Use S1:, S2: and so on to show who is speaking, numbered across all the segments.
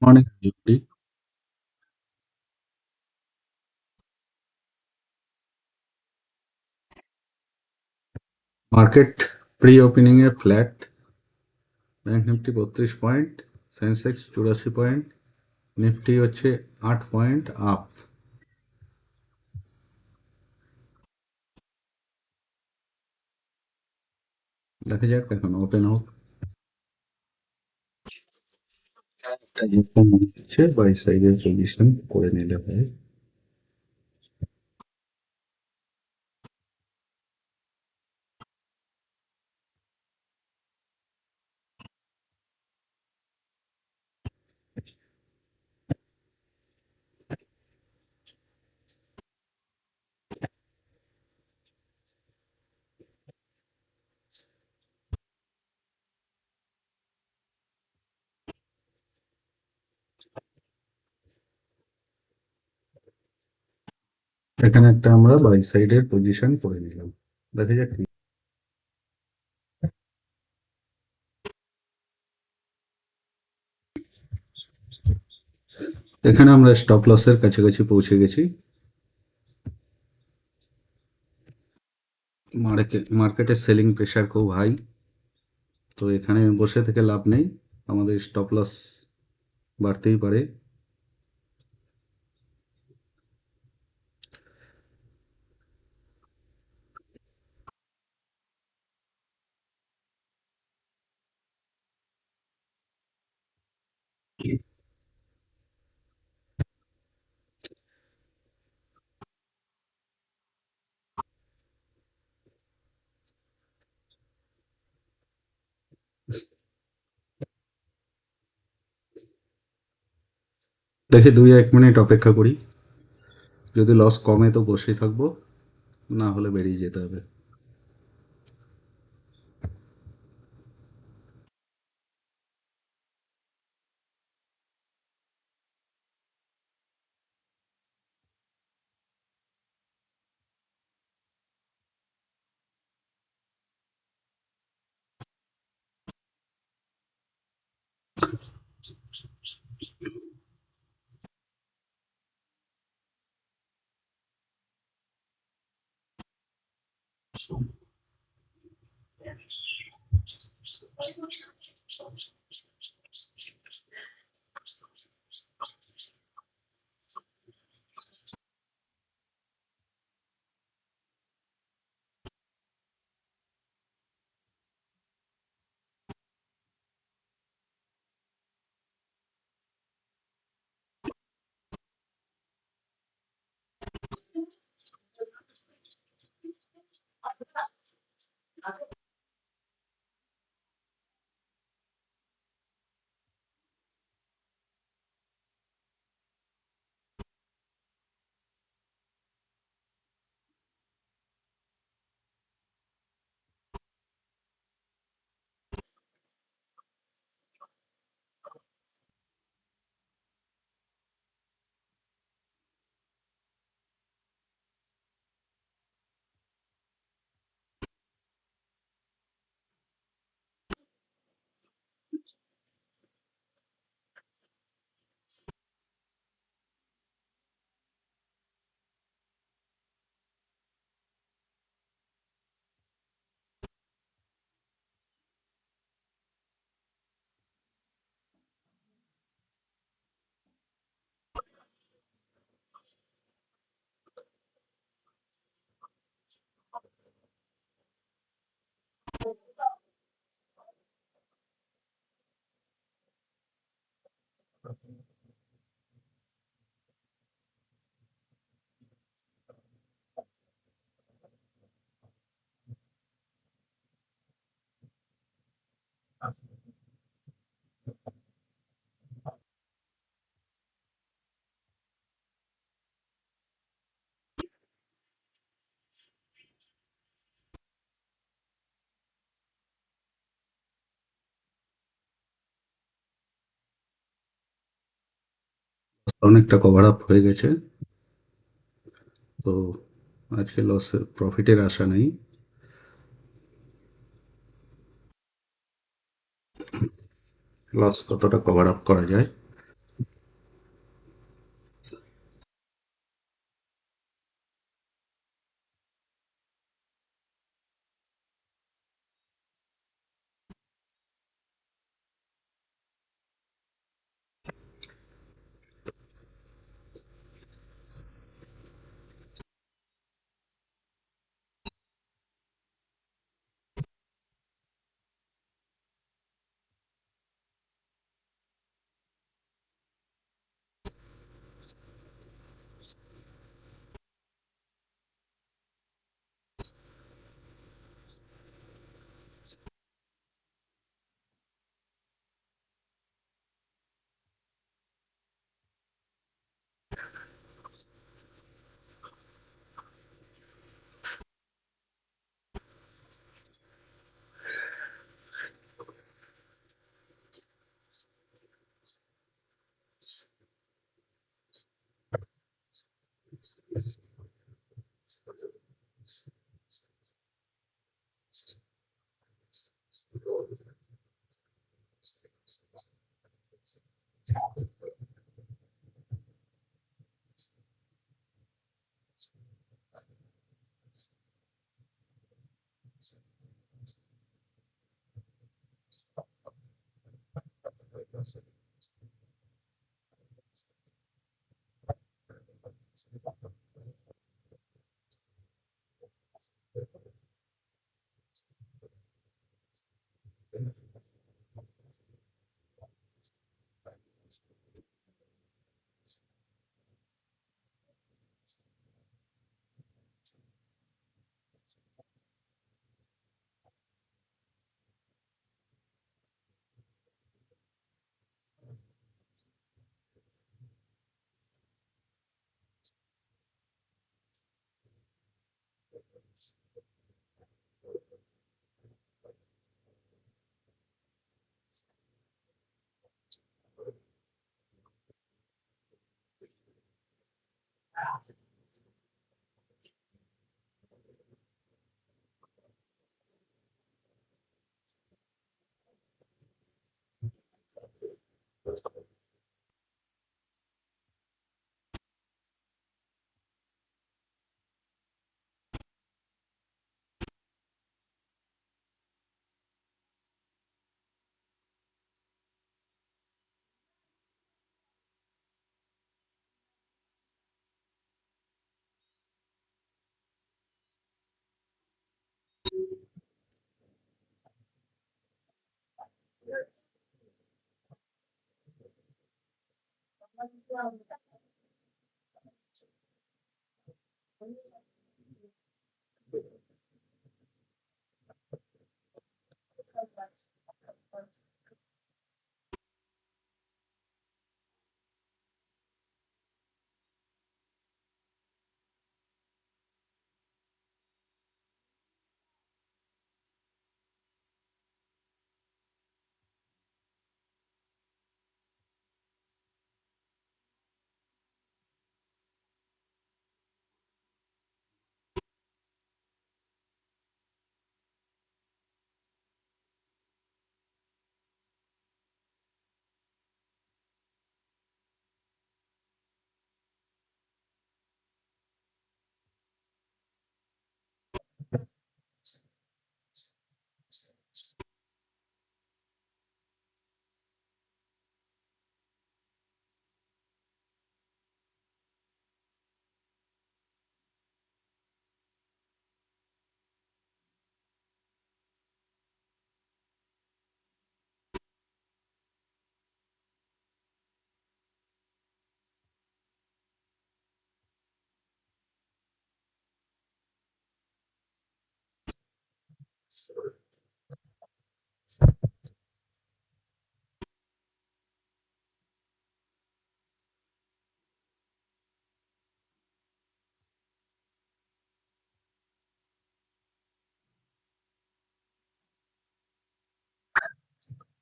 S1: Morning duty. Market pre opening এ flat. Bank Nifty 32 point, Sensex 84 point, Nifty হচ্ছে 8 point up. দেখা যাক এখন ওপেন হোক। বাই সাইডের পজিশন করে নিলে হয়। এখানে একটা আমরা বাই সাইডের পজিশন করে নিলাম। দেখা যাক কি। এখানে আমরা স্টপ লসের কাছাকাছি পৌঁছে গেছি। মার্কেটে সেলিং প্রেশার খুব হাই, তো এখানে বসে থেকে লাভ নেই, আমাদের স্টপ লস বাড়তেই পারে। দেখে 2-1 মিনিট অপেক্ষা করি, যদি লস কমে তো বসে থাকবো, না হলে বেরিয়ে যেতে হবে। অনেকটা কভার আপ হয়ে গেছে, তো আজকে লসের প্রফিটের আশা নেই। লস কতটা কভার আপ করা যায়।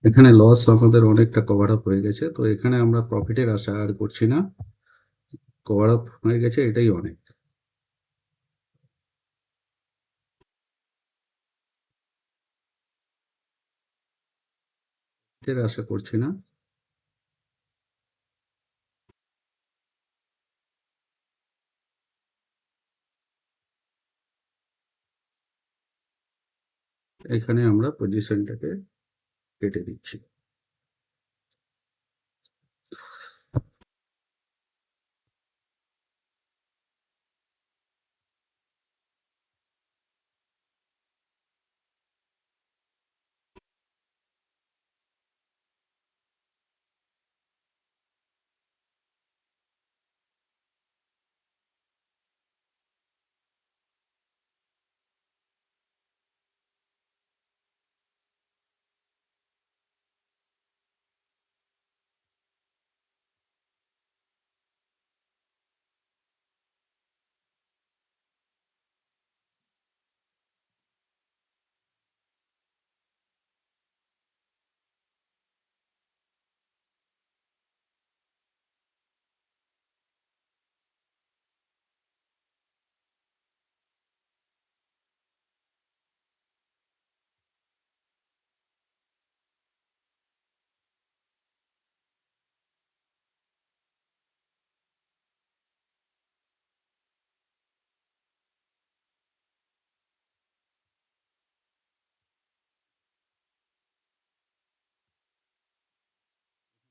S1: এখানে লস আমাদের অনেকটা কভার আপ হয়ে গেছে, তো এখানে আমরা প্রফিটের আশা আর করছি না, কভার আপ হয়ে গেছে, এটাই অনেক। এর আশা করছি না। এখানে আমরা পজিশনটাকে কেটে দিচ্ছি।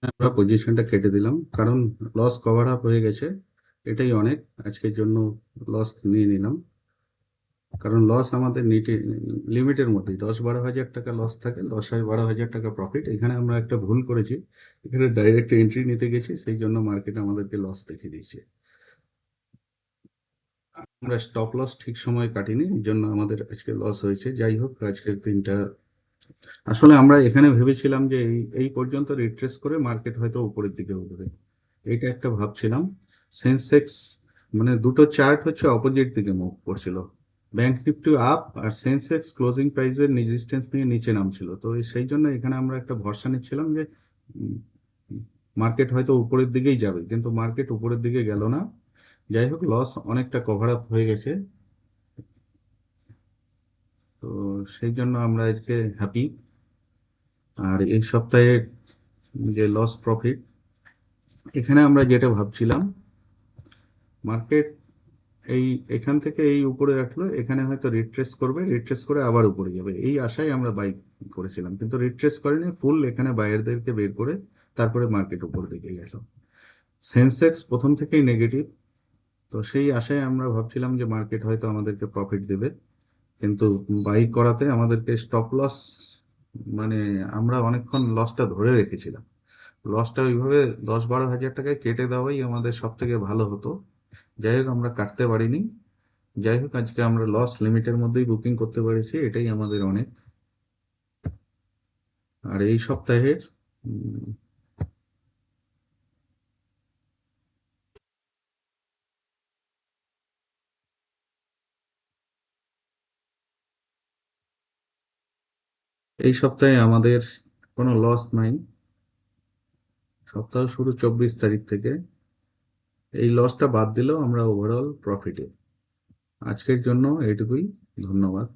S1: আমরা পজিশনটা কেটে দিলাম, কারণ লস কভার আপ হয়ে গেছে, এটাই অনেক। আজকের জন্য লস নিয়ে নিলাম, কারণ লস আমাদের লিমিটের মধ্যেই 10-12 হাজার টাকা লস থাকে, 10-12 হাজার টাকা প্রফিট। এখানে আমরা একটা ভুল করেছি, এখানে ডাইরেক্ট এন্ট্রি নিতে গেছি, সেই জন্য মার্কেট আমাদেরকে লস দেখে দিয়েছে। আমরা স্টপ লস ঠিক সময় কাটিনি, এই জন্য আমাদের আজকে লস হয়েছে। যাই হোক, আজকের দিনটা আসলে আমরা এখানে ভেবেছিলাম যে এই পর্যন্ত রিট্রেস করে মার্কেট হয়তো উপরের দিকে উঠবে, এইটা একটা ভাবছিলাম। সেন্সেক্স মানে দুটো চার্ট হচ্ছে অপোজিট দিকে মুভ করছিল, ব্যাংক নিফটি আপ আর সেন্সেক্স ক্লোজিং প্রাইসের রেজিস্ট্যান্স নিয়ে নিচে নামছিল। তো সেই জন্য এখানে আমরা একটা ভরসা নিচ্ছিলাম যে মার্কেট হয়তো উপরের দিকেই যাবে, কিন্তু মার্কেট উপরের দিকে গেল না। যাই হোক, লস অনেকটা কভার আপ হয়ে গেছে, তো সেই জন্য আমরা আজকে হ্যাপি। আর এই সপ্তাহে যে লস প্রফিট, এখানে আমরা যেটা ভাবছিলাম, মার্কেট এই এখান থেকে এই উপরে রাখলো, এখানে হয়তো রিট্রেস করবে, রিট্রেস করে আবার উপরে যাবে, এই আশায় আমরা বাই করেছিলাম, কিন্তু রিট্রেস করেনি, ফুল এখানে বায়ারদেরকে বের করে তারপরে মার্কেট উপর দিকে গেল। সেন্সেক্স প্রথম থেকেই নেগেটিভ, তো সেই আশায় আমরা ভাবছিলাম যে মার্কেট হয়তো আমাদেরকে প্রফিট দেবে, কিন্তু বাই করাতে আমাদেরকে স্টপ লস, মানে আমরা অনেকক্ষণ লসটা ধরে রেখেছিলাম। লসটা ওইভাবে 10-12 হাজার টাকায় কেটে দেওয়াই আমাদের সব থেকে ভালো হতো। যাই হোক, আমরা কাটতে পারিনি। যাই হোক, আজকে আমরা লস লিমিটের মধ্যেই বুকিং করতে পেরেছি, এটাই আমাদের অনেক। আর এই সপ্তাহের উম, এই সপ্তাহে আমাদের কোনো লস নাই, সপ্তাহ শুরু 24 তারিখ থেকে। এই লসটা বাদ দিলেও আমরা ওভারঅল প্রফিটে। আজকের জন্য এইটুকুই, ধন্যবাদ।